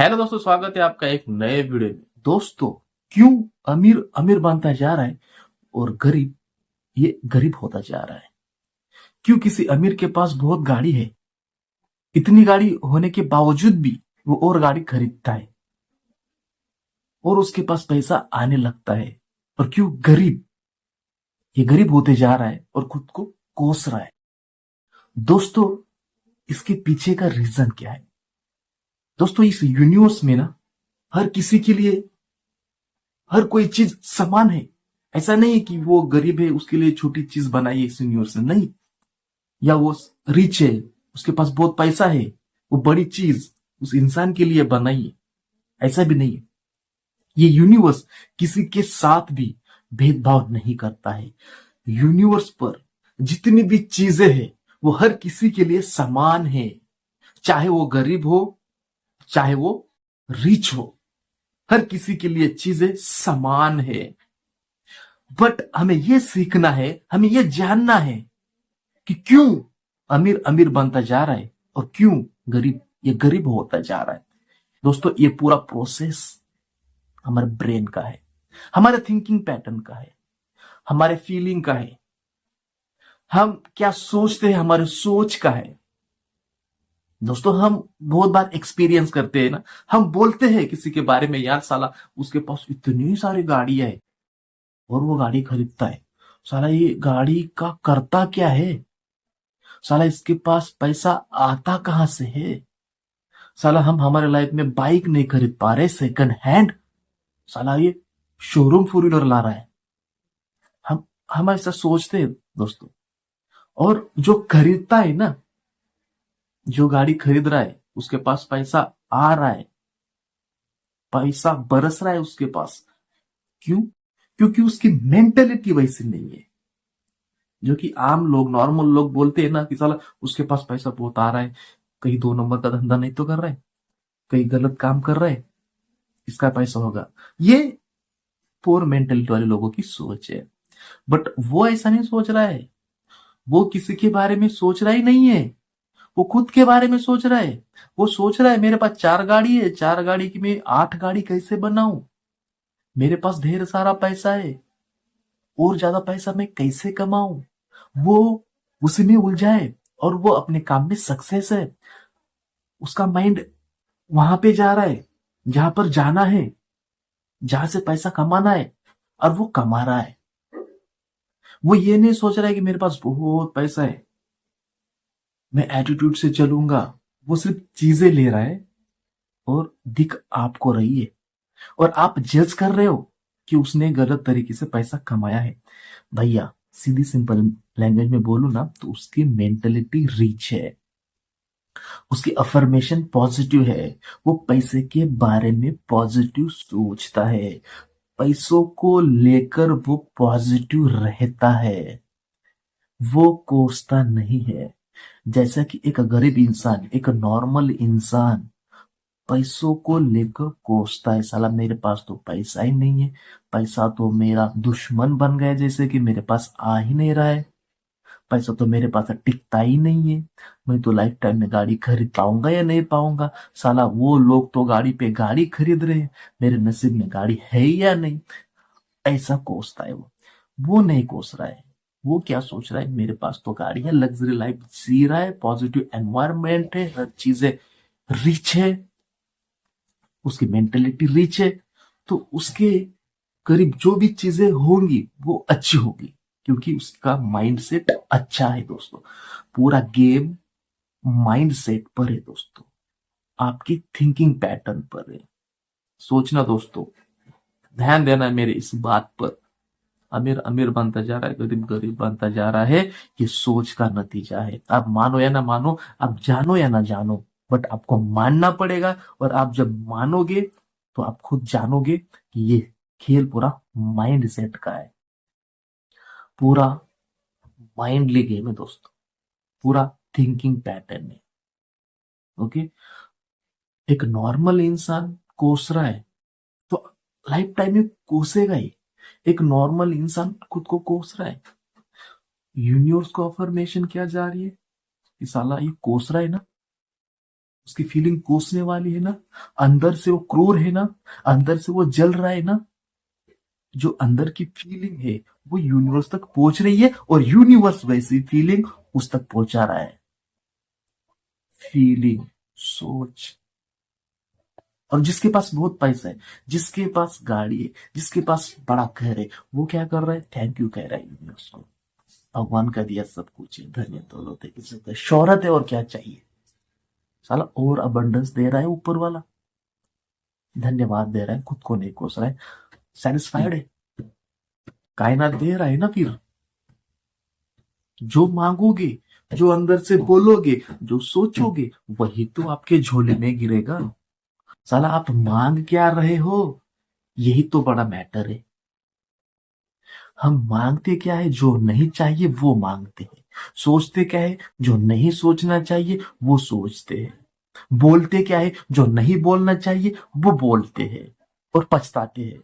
Hello दोस्तों, स्वागत है आपका एक नए वीडियो में। दोस्तों, क्यों अमीर अमीर बनता जा रहा है और गरीब ये गरीब होता जा रहा है? क्यों किसी अमीर के पास बहुत गाड़ी है, इतनी गाड़ी होने के बावजूद भी वो और गाड़ी खरीदता है और उसके पास पैसा आने लगता है, और क्यों गरीब ये गरीब होते जा रहा है और खुद को कोस रहा है? दोस्तों, इसके पीछे का रीजन क्या है? दोस्तों, इस यूनिवर्स में ना हर किसी के लिए हर कोई चीज समान है। ऐसा नहीं है कि वो गरीब है उसके लिए छोटी चीज बनाई है इस यूनिवर्स ने, नहीं। या वो रिच है, उसके पास बहुत पैसा है, वो बड़ी चीज उस इंसान के लिए बनाई है, ऐसा भी नहीं है। ये यूनिवर्स किसी के साथ भी भेदभाव नहीं करता है। यूनिवर्स पर जितनी भी चीजें हैं वो हर किसी के लिए समान है, चाहे वो गरीब हो चाहे वो रिच हो, हर किसी के लिए चीजें समान है। बट हमें यह सीखना है, हमें यह जानना है कि क्यों अमीर अमीर बनता जा रहा है और क्यों गरीब ये गरीब होता जा रहा है। दोस्तों, ये पूरा प्रोसेस हमारे ब्रेन का है, हमारे थिंकिंग पैटर्न का है, हमारे फीलिंग का है। हम क्या सोचते हैं हमारे सोच का है। दोस्तों, हम बहुत बार एक्सपीरियंस करते हैं ना, हम बोलते हैं किसी के बारे में, यार साला उसके पास इतनी सारी गाड़ियां है और वो गाड़ी खरीदता है, साला ये गाड़ी का करता क्या है, साला इसके पास पैसा आता कहां से है, साला हम हमारे लाइफ में बाइक नहीं खरीद पा रहे सेकंड हैंड, साला ये शोरूम फोर व्हीलर ला रहा है। हम ऐसा सोचते हैं दोस्तों। और जो खरीदता है ना, जो गाड़ी खरीद रहा है उसके पास पैसा आ रहा है, पैसा बरस रहा है उसके पास। क्यों? क्योंकि उसकी मेंटेलिटी वैसी नहीं है। जो कि आम लोग, नॉर्मल लोग बोलते हैं ना कि साला उसके पास पैसा बहुत आ रहा है, कहीं दो नंबर का धंधा नहीं तो कर रहा है, कहीं गलत काम कर रहा है, इसका पैसा होगा। ये पोर मेंटेलिटी वाले लोगों की सोच है। बट वो ऐसा नहीं सोच रहा है, वो किसी के बारे में सोच रहा ही नहीं है, वो खुद के बारे में सोच रहा है। वो सोच रहा है मेरे पास चार गाड़ी है, चार गाड़ी की मैं आठ गाड़ी कैसे बनाऊं, मेरे पास ढेर सारा पैसा है, और ज्यादा पैसा मैं कैसे कमाऊं। वो उसी में उलझा है और वो अपने काम में सक्सेस है। उसका माइंड वहां पे जा रहा है जहां पर जाना है, जहां से पैसा कमाना है, और वो कमा रहा है। वो ये नहीं सोच रहा है कि मेरे पास बहुत पैसा है, मैं एटीट्यूड से चलूंगा। वो सिर्फ चीजें ले रहा है और दिख आपको रही है, और आप जज कर रहे हो कि उसने गलत तरीके से पैसा कमाया है। भैया, सीधी सिंपल लैंग्वेज में बोलूं ना तो उसकी मेंटेलिटी रिच है, उसकी अफर्मेशन पॉजिटिव है, वो पैसे के बारे में पॉजिटिव सोचता है, पैसों को लेकर वो पॉजिटिव रहता है, वो कोसता नहीं है। जैसा कि एक गरीब इंसान, एक नॉर्मल इंसान पैसों को लेकर कोसता है, साला मेरे पास तो पैसा ही नहीं है, पैसा तो मेरा दुश्मन बन गया, जैसे कि मेरे पास आ ही नहीं रहा है, पैसा तो मेरे पास टिकता ही नहीं है, मैं तो लाइफ टाइम में गाड़ी खरीद पाऊंगा या नहीं पाऊंगा, साला वो लोग तो गाड़ी पे गाड़ी खरीद रहे हैं, मेरे नसीब में गाड़ी है या नहीं। ऐसा कोसता है वो नहीं कोस रहा है। वो क्या सोच रहा है, मेरे पास तो गाड़ी है, लग्जरी लाइफ जी रहा है, पॉजिटिव एनवायरनमेंट है, हर चीजें रिच है, उसकी मेंटेलिटी रिच है, तो उसके करीब जो भी चीजें होंगी वो अच्छी होगी, क्योंकि उसका माइंडसेट अच्छा है। दोस्तों, पूरा गेम माइंडसेट पर है दोस्तों, आपकी थिंकिंग पैटर्न पर है। सोचना दोस्तों, ध्यान देना है मेरे इस बात पर। अमीर अमीर बनता जा रहा है, गरीब गरीब बनता जा रहा है, ये सोच का नतीजा है। आप मानो या ना मानो, आप जानो या ना जानो, बट आपको मानना पड़ेगा। और आप जब मानोगे तो आप खुद जानोगे कि ये खेल पूरा माइंड सेट का है, पूरा माइंडली गेम है दोस्तों, पूरा थिंकिंग पैटर्न है। ओके, एक नॉर्मल इंसान कोस रहा है तो लाइफ टाइम में कोसेगा ही। एक नॉर्मल इंसान खुद को कोस रहा है, यूनिवर्स को अफर्मेशन क्या जा रही है कि साला ये कोस रहा है ना, उसकी फीलिंग कोसने वाली है ना, अंदर से वो क्रूर है ना, अंदर से वो जल रहा है ना, जो अंदर की फीलिंग है वो यूनिवर्स तक पहुंच रही है और यूनिवर्स वैसी फीलिंग उस तक पहुंचा रहा है। फीलिंग, सोच। और जिसके पास बहुत पैसा है, जिसके पास गाड़ी है, जिसके पास बड़ा घर है, वो क्या कर रहा है? थैंक यू कह रहा है यूनिवर्स को। भगवान का दिया सब कुछ है, धन्य दौलत है, इज्जत है, शोहरत है, और क्या चाहिए? साला और अबंडेंस दे रहा है ऊपर वाला, धन्यवाद दे रहा है, खुद को नहीं कोस रहा है, सेटिस्फाइड है। कायनात दे रहा है ना फिर। जो मांगोगे, जो अंदर से बोलोगे, जो सोचोगे, वही तो आपके झोले में गिरेगा। साला आप मांग क्या रहे हो, यही तो बड़ा मैटर है। हम मांगते क्या है? जो नहीं चाहिए वो मांगते हैं। सोचते क्या है? जो नहीं सोचना चाहिए वो सोचते हैं। बोलते क्या है? जो नहीं बोलना चाहिए वो बोलते हैं और पछताते हैं।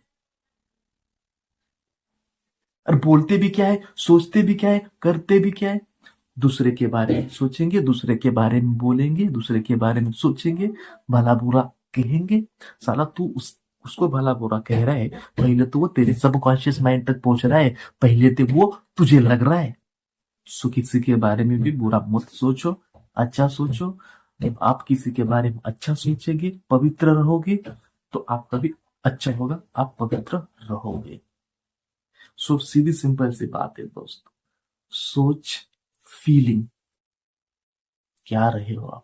और बोलते भी क्या है, सोचते भी क्या है, करते भी क्या है? दूसरे के बारे में सोचेंगे, दूसरे के बारे में बोलेंगे, दूसरे के बारे में सोचेंगे, भला बुरा कहेंगे। साला तू उसको भला बुरा कह रहा है, पहले तो वो तेरे सबकॉन्शियस माइंड तक पहुंच रहा है, पहले तो वो तुझे लग रहा है। सो किसी के बारे में भी बुरा मत सोचो, अच्छा सोचो। जब आप किसी के बारे में अच्छा सोचेंगे, पवित्र रहोगे, तो आपका भी अच्छा होगा, आप पवित्र रहोगे। सो सीधी सिंपल सी बात है दोस्तों, सोच, फीलिंग, क्या रहे हो आप?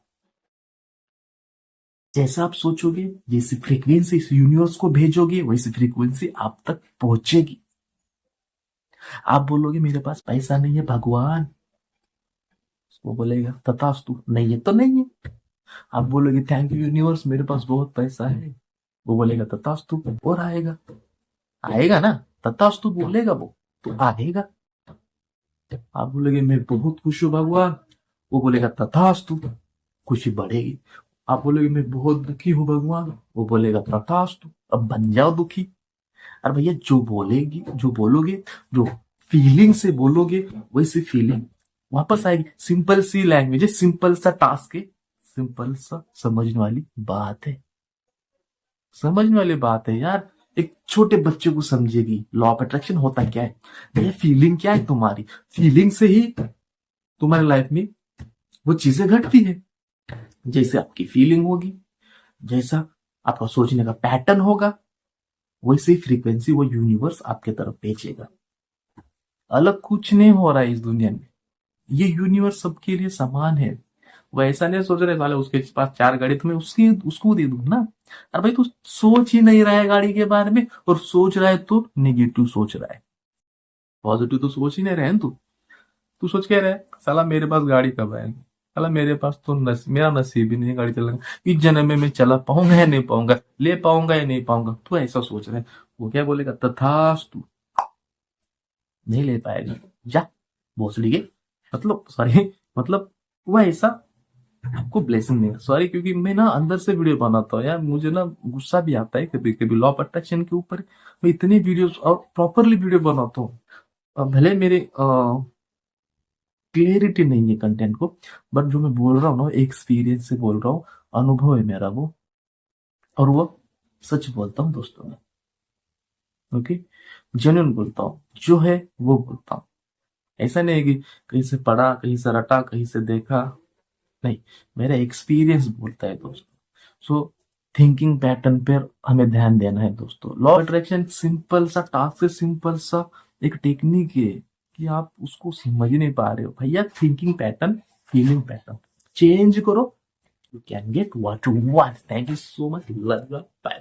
जैसा आप सोचोगे, जैसी फ्रीक्वेंसी इस यूनिवर्स को भेजोगे, वैसी फ्रीक्वेंसी आप तक पहुंचेगी। आप बोलोगे मेरे पास पैसा नहीं है भगवान, वो बोलेगा तथास्तु, नहीं है तो नहीं है। आप बोलोगे थैंक यू यूनिवर्स, मेरे पास बहुत पैसा है, वो बोलेगा तथास्तु, और आएगा। आएगा ना, तथास्तु बोलेगा वो, तो आएगा। आप बोलोगे मैं बहुत खुश हूँ भगवान, वो बोलेगा तथास्तु, खुशी बढ़ेगी। आप बोलोगे मैं बहुत दुखी हूँ भगवान, वो बोलेगा तथास्तु, अब बन जाओ दुखी। और भैया जो बोलेगी, जो बोलोगे, जो फीलिंग से बोलोगे, वैसी फीलिंग वापस आएगी। सिंपल सी लैंग्वेज है, सिंपल सा टास्क है, सिंपल सा समझने वाली बात है, समझने वाली बात है यार। एक छोटे बच्चे को समझेगी लॉ ऑफ अट्रैक्शन होता क्या है। भैया फीलिंग क्या है तुम्हारी, फीलिंग से ही तुम्हारी लाइफ में वो चीजें घटती है। जैसे आपकी फीलिंग होगी, जैसा आपका सोचने का पैटर्न होगा, वैसी फ्रीक्वेंसी वो यूनिवर्स आपके तरफ भेजेगा। अलग कुछ नहीं हो रहा है इस दुनिया में, ये यूनिवर्स सबके लिए समान है। वो ऐसा नहीं सोच रहे वाले उसके पास 4 गाड़ी तो मैं उसकी उसको दे दूं ना। अरे भाई तू सोच ही नहीं रहा है गाड़ी के बारे में, और सोच रहा है तो निगेटिव सोच रहा है, पॉजिटिव तो सोच ही नहीं रहे हैं तू। तू सोच क्या रहा है, साला मेरे पास गाड़ी कब आएगी, साला मेरे पास तो मेरा नसीब ही नहीं है गाड़ी चलाने का, इस जन्म में मैं चला पाऊंगा या नहीं पाऊंगा, ले पाऊंगा या नहीं पाऊंगा, तू ऐसा सोच रहा है। वो क्या बोलेगा, तथास्तु, नहीं ले पाएगा, जा भोसड़ी के। मतलब सॉरी, मतलब वो ऐसा आपको ब्लेसिंग देगा। सॉरी, क्योंकि मैं ना अंदर से वीडियो बनाता हूँ यार, मुझे ना गुस्सा भी आता है कभी कभी लॉ ऑफ अट्रैक्शन के ऊपर। मैं इतने वीडियोस और प्रॉपरली वीडियो बनाता हूँ, भले मेरे क्लियरिटी नहीं है कंटेंट को, बट जो मैं बोल रहा हूँ ना, एक्सपीरियंस से बोल रहा हूँ, अनुभव है मेरा वो, और वो सच बोलता हूँ दोस्तों में। ओके, जेन्युइन बोलता हूँ, जो है वो बोलता हूँ। ऐसा नहीं है कि कहीं से पढ़ा, कहीं से रटा, कहीं से देखा, नहीं, मेरा एक्सपीरियंस बोलता है दोस्तों। सो थिंकिंग पैटर्न पर हमें ध्यान देना है दोस्तों। लॉ अट्रैक्शन सिंपल सा टास्क है, सिंपल सा एक टेक्निक है कि आप उसको समझ नहीं पा रहे हो। भैया thinking pattern, feeling pattern change करो, you can get what you want. Thank you so much, love you, bye.